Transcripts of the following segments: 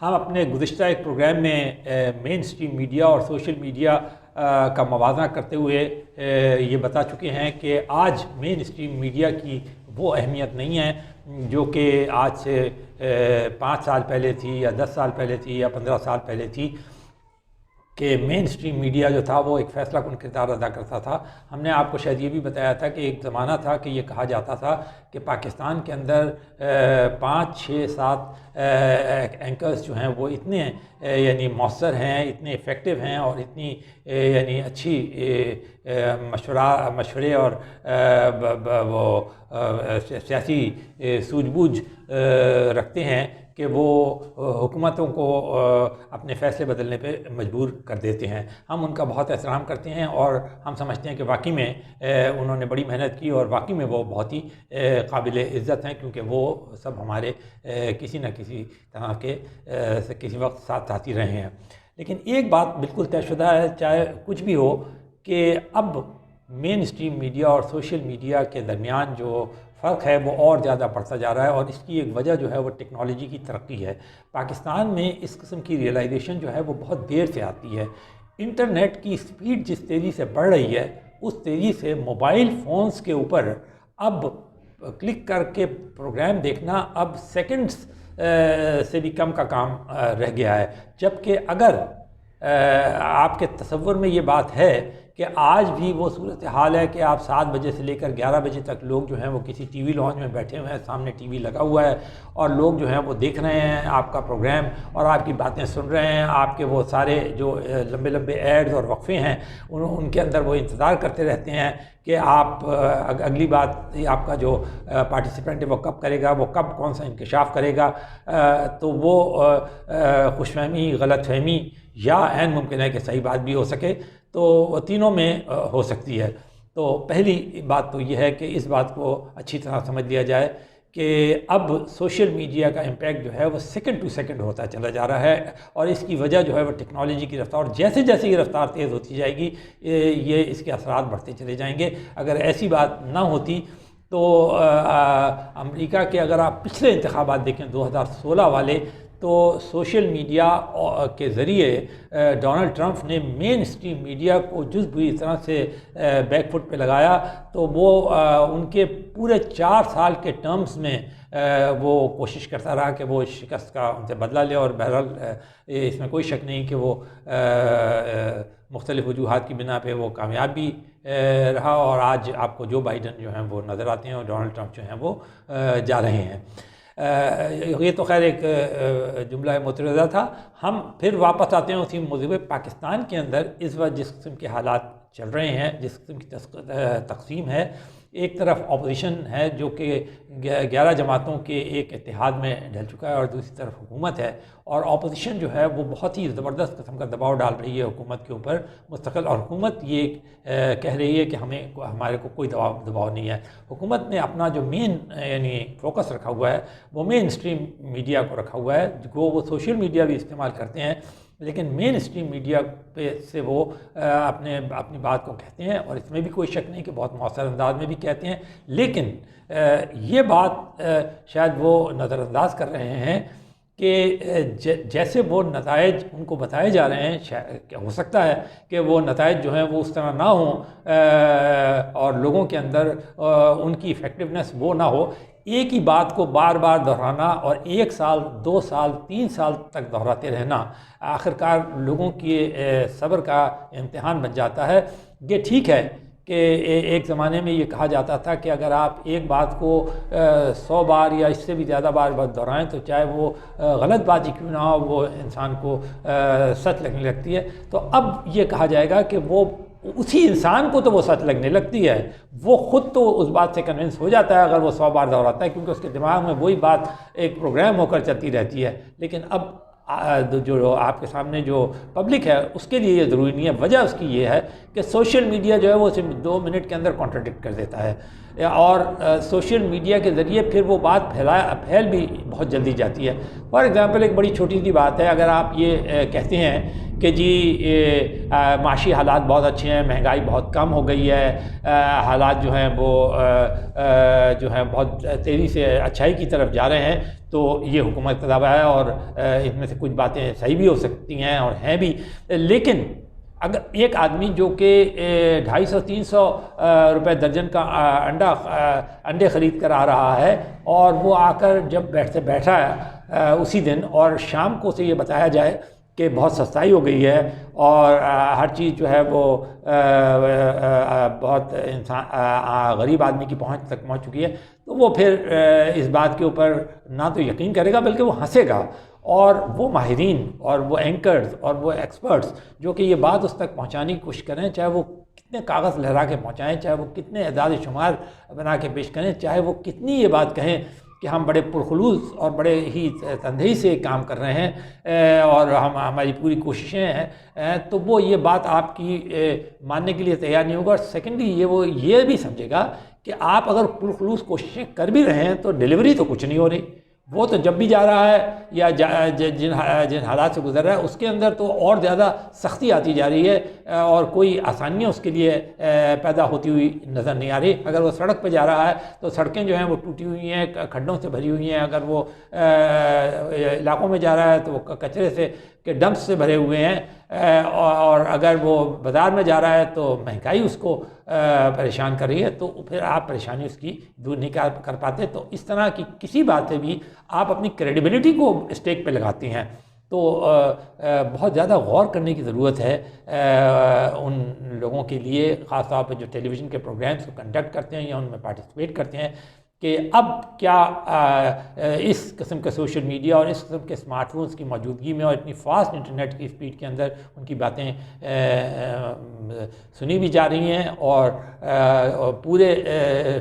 ہم اپنے گزشتہ ایک پروگرام میں مین اسٹریم میڈیا اور سوشل میڈیا کا موازنہ کرتے ہوئے یہ بتا چکے ہیں کہ آج مین اسٹریم میڈیا کی وہ اہمیت نہیں ہے جو کہ آج سے 5 سال پہلے تھی یا 10 سال پہلے تھی یا 15 سال پہلے تھی، کہ مین اسٹریم میڈیا جو تھا وہ ایک فیصلہ کن کردار ادا کرتا تھا۔ ہم نے آپ کو شاید یہ بھی بتایا تھا کہ ایک زمانہ تھا کہ یہ کہا جاتا تھا کہ پاکستان کے اندر 5 6 7 اینکرز جو ہیں وہ اتنے یعنی مؤثر ہیں، اتنے افیکٹو ہیں اور اتنی یعنی اچھی مشورے اور وہ سیاسی سوجھ بوجھ رکھتے ہیں کہ وہ حکومتوں کو اپنے فیصلے بدلنے پہ مجبور کر دیتے ہیں۔ ہم ان کا بہت احترام کرتے ہیں اور ہم سمجھتے ہیں کہ واقعی میں انہوں نے بڑی محنت کی اور واقعی میں وہ بہت ہی قابل عزت ہیں، کیونکہ وہ سب ہمارے کسی نہ کسی طرح کے کسی وقت ساتھ ساتھی رہے ہیں۔ لیکن ایک بات بالکل طے شدہ ہے، چاہے کچھ بھی ہو، کہ اب مین اسٹریم میڈیا اور سوشل میڈیا کے درمیان جو فرق ہے وہ اور زیادہ بڑھتا جا رہا ہے، اور اس کی ایک وجہ جو ہے وہ ٹیکنالوجی کی ترقی ہے۔ پاکستان میں اس قسم کی ریئلائزیشن جو ہے وہ بہت دیر سے آتی ہے۔ انٹرنیٹ کی سپیڈ جس تیزی سے بڑھ رہی ہے، اس تیزی سے موبائل فونز کے اوپر اب کلک کر کے پروگرام دیکھنا اب سیکنڈز سے بھی کم کا کام رہ گیا ہے۔ جبکہ اگر آپ کے تصور میں یہ بات ہے کہ آج بھی وہ صورتحال ہے کہ آپ 7 بجے سے لے کر 11 بجے تک لوگ جو ہیں وہ کسی ٹی وی لانچ میں بیٹھے ہوئے ہیں، سامنے ٹی وی لگا ہوا ہے اور لوگ جو ہیں وہ دیکھ رہے ہیں آپ کا پروگرام اور آپ کی باتیں سن رہے ہیں، آپ کے وہ سارے جو لمبے لمبے ایڈز اور وقفے ہیں ان کے اندر وہ انتظار کرتے رہتے ہیں کہ آپ اگلی بات آپ کا جو پارٹیسپینٹ ہے وہ کب کرے گا، وہ کب کون سا انکشاف کرے گا۔ تو وہ خوش فہمی، غلط فہمی یا عین ممکن ہے کہ صحیح بات بھی ہو سکے، تو تینوں میں ہو سکتی ہے۔ تو پہلی بات تو یہ ہے کہ اس بات کو اچھی طرح سمجھ لیا جائے کہ اب سوشل میڈیا کا امپیکٹ جو ہے وہ سیکنڈ ٹو سیکنڈ ہوتا چلا جا رہا ہے، اور اس کی وجہ جو ہے وہ ٹیکنالوجی کی رفتار، جیسے جیسے یہ رفتار تیز ہوتی جائے گی یہ اس کے اثرات بڑھتے چلے جائیں گے۔ اگر ایسی بات نہ ہوتی تو امریکہ کے اگر آپ پچھلے انتخابات دیکھیں 2016 والے، تو سوشل میڈیا کے ذریعے ڈونلڈ ٹرمپ نے مین اسٹریم میڈیا کو جز بری طرح سے بیک فٹ پہ لگایا، تو وہ ان کے پورے 4 سال کے ٹرمز میں وہ کوشش کرتا رہا کہ وہ شکست کا ان سے بدلہ لے، اور بہرحال اس میں کوئی شک نہیں کہ وہ مختلف وجوہات کی بنا پہ وہ کامیاب بھی رہا، اور آج آپ کو جو بائیڈن جو ہیں وہ نظر آتے ہیں اور ڈونلڈ ٹرمپ جو ہیں وہ جا رہے ہیں۔ یہ تو خیر ایک جملہ مترجمہ تھا۔ ہم پھر واپس آتے ہیں اسی موضوع پہ۔ پاکستان کے اندر اس وقت جس قسم کے حالات چل رہے ہیں، جس قسم کی تقسیم ہے، ایک طرف اپوزیشن ہے جو کہ 11 جماعتوں کے ایک اتحاد میں ڈھل چکا ہے، اور دوسری طرف حکومت ہے، اور اپوزیشن جو ہے وہ بہت ہی زبردست قسم کا دباؤ ڈال رہی ہے حکومت کے اوپر مستقل، اور حکومت یہ کہہ رہی ہے کہ ہمارے کو کوئی دباؤ نہیں ہے۔ حکومت نے اپنا جو مین یعنی فوکس رکھا ہوا ہے وہ مین اسٹریم میڈیا کو رکھا ہوا ہے، وہ سوشل میڈیا بھی استعمال کرتے ہیں، لیکن مین اسٹریم میڈیا پہ سے وہ اپنی بات کو کہتے ہیں، اور اس میں بھی کوئی شک نہیں کہ بہت مؤثر انداز میں بھی کہتے ہیں۔ لیکن یہ بات شاید وہ نظر انداز کر رہے ہیں کہ جیسے وہ نتائج ان کو بتائے جا رہے ہیں، ہو سکتا ہے کہ وہ نتائج جو ہیں وہ اس طرح نہ ہوں اور لوگوں کے اندر ان کی افیکٹونیس وہ نہ ہو۔ ایک ہی بات کو بار بار دہرانا اور 1 سال 2 سال 3 سال تک دہراتے رہنا آخرکار لوگوں کی صبر کا امتحان بن جاتا ہے۔ یہ ٹھیک ہے کہ ایک زمانے میں یہ کہا جاتا تھا کہ اگر آپ ایک بات کو 100 بار یا اس سے بھی زیادہ بار دہرائیں تو چاہے وہ غلط بات ہی کیوں نہ ہو وہ انسان کو سچ لگنے لگتی ہے۔ تو اب یہ کہا جائے گا کہ وہ اسی انسان کو تو وہ سچ لگنے لگتی ہے، وہ خود تو اس بات سے کنونس ہو جاتا ہے اگر وہ 100 بار دہراتا ہے، کیونکہ اس کے دماغ میں وہی بات ایک پروگرام ہو کر چلتی رہتی ہے۔ لیکن اب جو آپ کے سامنے جو پبلک ہے اس کے لیے یہ ضروری نہیں ہے۔ وجہ اس کی یہ ہے کہ سوشل میڈیا جو ہے وہ صرف 2 منٹ کے اندر کانٹراڈکٹ کر دیتا ہے، اور سوشل میڈیا کے ذریعے پھر وہ بات پھیل بھی بہت جلدی جاتی ہے۔ فار ایگزامپل ایک بڑی چھوٹی سی بات ہے، اگر آپ یہ کہتے ہیں کہ جی معاشی حالات بہت اچھے ہیں، مہنگائی بہت کم ہو گئی ہے، حالات جو ہیں وہ جو ہیں بہت تیزی سے اچھائی کی طرف جا رہے ہیں، تو یہ حکومت کا دعویٰ ہے، اور اس میں سے کچھ باتیں صحیح بھی ہو سکتی ہیں اور ہیں بھی. لیکن اگر ایک آدمی جو کہ 250-300 روپے درجن کا انڈے خرید کر آ رہا ہے، اور وہ آ کر جب بیٹھا ہے اسی دن، اور شام کو اسے یہ بتایا جائے کہ بہت سستائی ہو گئی ہے اور ہر چیز جو ہے وہ بہت غریب آدمی کی پہنچ تک پہنچ چکی ہے، تو وہ پھر اس بات کے اوپر نہ تو یقین کرے گا بلکہ وہ ہنسے گا. اور وہ ماہرین اور وہ اینکرز اور وہ ایکسپرٹس جو کہ یہ بات اس تک پہنچانے کی کوشش کریں، چاہے وہ کتنے کاغذ لہرا کے پہنچائیں، چاہے وہ کتنے اعداد شمار بنا کے پیش کریں، چاہے وہ کتنی یہ بات کہیں کہ ہم بڑے پرخلوص اور بڑے ہی تندہی سے کام کر رہے ہیں اور ہماری پوری کوششیں ہیں، تو وہ یہ بات آپ کی ماننے کے لیے تیار نہیں ہوگا. اور سیکنڈلی وہ یہ بھی سمجھے گا کہ آپ اگر پرخلوص کوششیں کر بھی رہے ہیں تو ڈیلیوری تو کچھ نہیں ہو رہی. وہ تو جب بھی جا رہا ہے یا جن حالات سے گزر رہا ہے اس کے اندر تو اور زیادہ سختی آتی جا رہی ہے اور کوئی آسانیاں اس کے لیے پیدا ہوتی ہوئی نظر نہیں آ رہی. اگر وہ سڑک پہ جا رہا ہے تو سڑکیں جو ہیں وہ ٹوٹی ہوئی ہیں، کھڈوں سے بھری ہوئی ہیں. اگر وہ علاقوں میں جا رہا ہے تو وہ کچرے سے کے ڈمپس سے بھرے ہوئے ہیں. اور اگر وہ بازار میں جا رہا ہے تو مہنگائی اس کو پریشان کر رہی ہے، تو پھر آپ پریشانی اس کی دور نہیں کر پاتے. تو اس طرح کی کسی بات پہ بھی آپ اپنی کریڈیبلٹی کو اسٹیک پہ لگاتی ہیں، تو بہت زیادہ غور کرنے کی ضرورت ہے ان لوگوں کے لیے، خاص طور پہ جو ٹیلی ویژن کے پروگرامز کو کنڈکٹ کرتے ہیں یا ان میں پارٹیسپیٹ کرتے ہیں، کہ اب کیا اس قسم کے سوشل میڈیا اور اس قسم کے اسمارٹ فونز کی موجودگی میں اور اتنی فاسٹ انٹرنیٹ کی اسپیڈ کے اندر ان کی باتیں سنی بھی جا رہی ہیں، اور پورے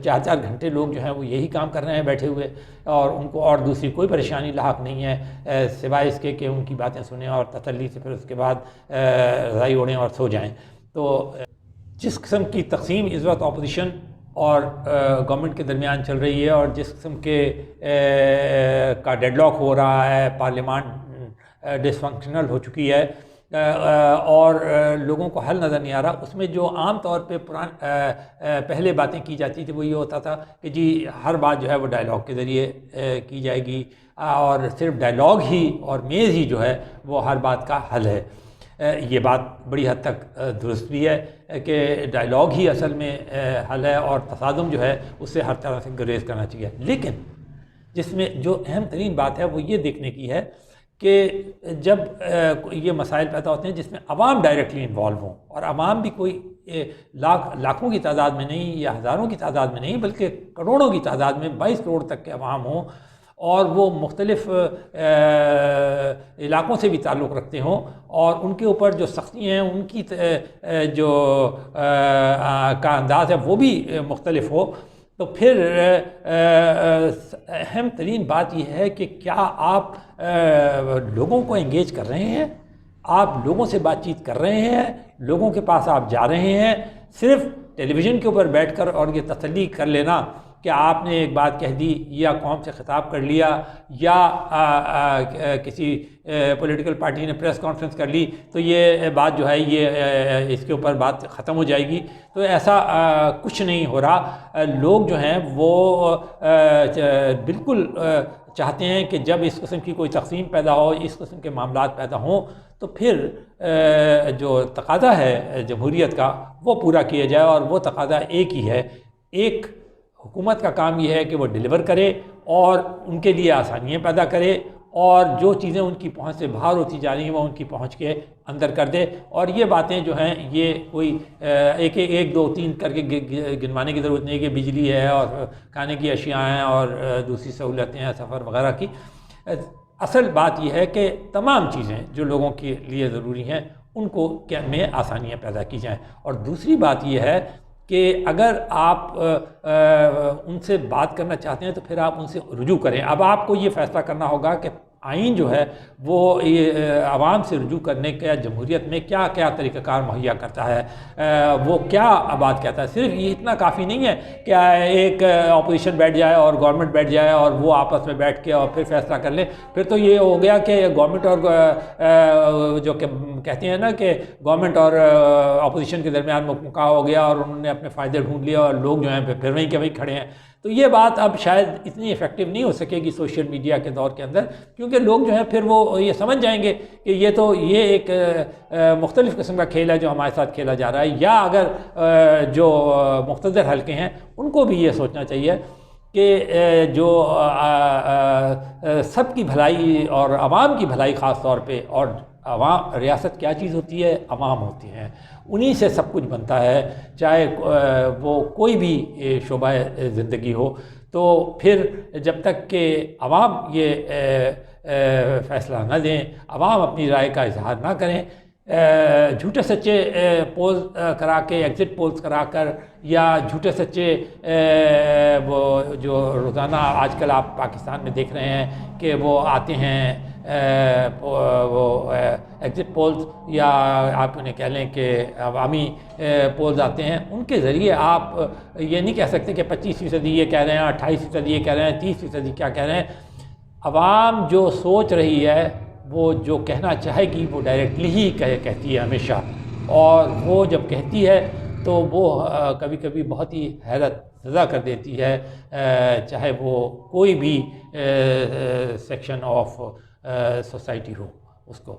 4-4 گھنٹے لوگ جو ہیں وہ یہی کام کر رہے ہیں بیٹھے ہوئے، اور ان کو اور دوسری کوئی پریشانی لاحق نہیں ہے سوائے اس کے کہ ان کی باتیں سنیں اور تسلی سے پھر اس کے بعد رضائی اوڑھیں اور سو جائیں. تو جس قسم کی تقسیم اس وقت اپوزیشن اور گورنمنٹ کے درمیان چل رہی ہے، اور جس قسم کے کا ڈیڈ لاک ہو رہا ہے، پارلیمان ڈس فنکشنل ہو چکی ہے اور لوگوں کو حل نظر نہیں آ رہا، اس میں جو عام طور پہ پہلے باتیں کی جاتی تھی وہ یہ ہوتا تھا کہ جی ہر بات جو ہے وہ ڈائلاگ کے ذریعے کی جائے گی، اور صرف ڈائلاگ ہی اور میز ہی جو ہے وہ ہر بات کا حل ہے. یہ بات بڑی حد تک درست بھی ہے کہ ڈائلاگ ہی اصل میں حل ہے، اور تصادم جو ہے اس سے ہر طرح سے گریز کرنا چاہیے. لیکن جس میں جو اہم ترین بات ہے وہ یہ دیکھنے کی ہے کہ جب یہ مسائل پیدا ہوتے ہیں جس میں عوام ڈائریکٹلی انوالو ہوں، اور عوام بھی کوئی لاکھوں کی تعداد میں نہیں یا ہزاروں کی تعداد میں نہیں بلکہ کروڑوں کی تعداد میں 22 کروڑ تک کے عوام ہوں، اور وہ مختلف علاقوں سے بھی تعلق رکھتے ہوں، اور ان کے اوپر جو سختی ہیں ان کی جو کا انداز ہے وہ بھی مختلف ہو، تو پھر اہم ترین بات یہ ہے کہ کیا آپ لوگوں کو انگیج کر رہے ہیں، آپ لوگوں سے بات چیت کر رہے ہیں، لوگوں کے پاس آپ جا رہے ہیں. صرف ٹیلی ویژن کے اوپر بیٹھ کر اور یہ تسلی کر لینا کہ آپ نے ایک بات کہہ دی یا قوم سے خطاب کر لیا یا کسی پولیٹیکل پارٹی نے پریس کانفرنس کر لی تو یہ بات جو ہے یہ اس کے اوپر بات ختم ہو جائے گی، تو ایسا کچھ نہیں ہو رہا. لوگ جو ہیں وہ بالکل چاہتے ہیں کہ جب اس قسم کی کوئی تقسیم پیدا ہو، اس قسم کے معاملات پیدا ہوں، تو پھر جو تقاضا ہے جمہوریت کا وہ پورا کیا جائے. اور وہ تقاضا ایک ہی ہے، ایک حکومت کا کام یہ ہے کہ وہ ڈیلیور کرے اور ان کے لیے آسانیاں پیدا کرے، اور جو چیزیں ان کی پہنچ سے باہر ہوتی جا رہی ہیں وہ ان کی پہنچ کے اندر کر دے. اور یہ باتیں جو ہیں یہ کوئی ایک دو تین کر کے گنوانے کی ضرورت نہیں کہ بجلی ہے اور کھانے کی اشیاء ہیں اور دوسری سہولتیں ہیں سفر وغیرہ کی. اصل بات یہ ہے کہ تمام چیزیں جو لوگوں کے لیے ضروری ہیں ان کو میں آسانیاں پیدا کی جائیں. اور دوسری بات یہ ہے کہ اگر آپ ان سے بات کرنا چاہتے ہیں تو پھر آپ ان سے رجوع کریں. اب آپ کو یہ فیصلہ کرنا ہوگا کہ آئین جو ہے وہ عوام سے رجوع کرنے کا جمہوریت میں کیا کیا طریقہ کار مہیا کرتا ہے، وہ کیا بات کہتا ہے۔ صرف یہ اتنا کافی نہیں ہے کہ ایک اپوزیشن بیٹھ جائے اور گورنمنٹ بیٹھ جائے اور وہ آپس میں بیٹھ کے اور پھر فیصلہ کر لیں، پھر تو یہ ہو گیا کہ گورنمنٹ اور جو کہ کہتے ہیں نا کہ گورنمنٹ اور اپوزیشن کے درمیان مکاح ہو گیا اور انہوں نے اپنے فائدے ڈھونڈ لیا اور لوگ جو ہیں پھر وہیں کے وہیں کھڑے ہیں۔ تو یہ بات اب شاید اتنی افیکٹو نہیں ہو سکے گی سوشل میڈیا کے دور کے اندر، کیونکہ لوگ جو ہیں پھر وہ یہ سمجھ جائیں گے کہ یہ ایک مختلف قسم کا کھیل ہے جو ہمارے ساتھ کھیلا جا رہا ہے۔ یا اگر جو مقتدر حلقے ہیں ان کو بھی یہ سوچنا چاہیے کہ جو سب کی بھلائی اور عوام کی بھلائی خاص طور پہ، اور عوام ریاست کیا چیز ہوتی ہے؟ عوام ہوتی ہیں، انہی سے سب کچھ بنتا ہے، چاہے وہ کوئی بھی شعبہ زندگی ہو۔ تو پھر جب تک کہ عوام یہ فیصلہ نہ دیں، عوام اپنی رائے کا اظہار نہ کریں، جھوٹے سچے پولز کرا کے، ایگزٹ پولز کرا کر، یا جھوٹے سچے وہ جو روزانہ آج کل آپ پاکستان میں دیکھ رہے ہیں کہ وہ آتے ہیں وہ ایگزٹ پولز، یا آپ انہیں کہہ لیں کہ عوامی پولز آتے ہیں، ان کے ذریعے آپ یہ نہیں کہہ سکتے کہ 25% یہ کہہ رہے ہیں، 28% یہ کہہ رہے ہیں، 30% کیا کہہ رہے ہیں۔ عوام جو سوچ رہی ہے، وہ جو کہنا چاہے گی وہ ڈائریکٹلی ہی کہتی ہے ہمیشہ، اور وہ جب کہتی ہے تو وہ کبھی کبھی بہت ہی حیرت زدہ کر دیتی ہے، چاہے وہ کوئی بھی سیکشن آف سوسائٹی ہو اس کو۔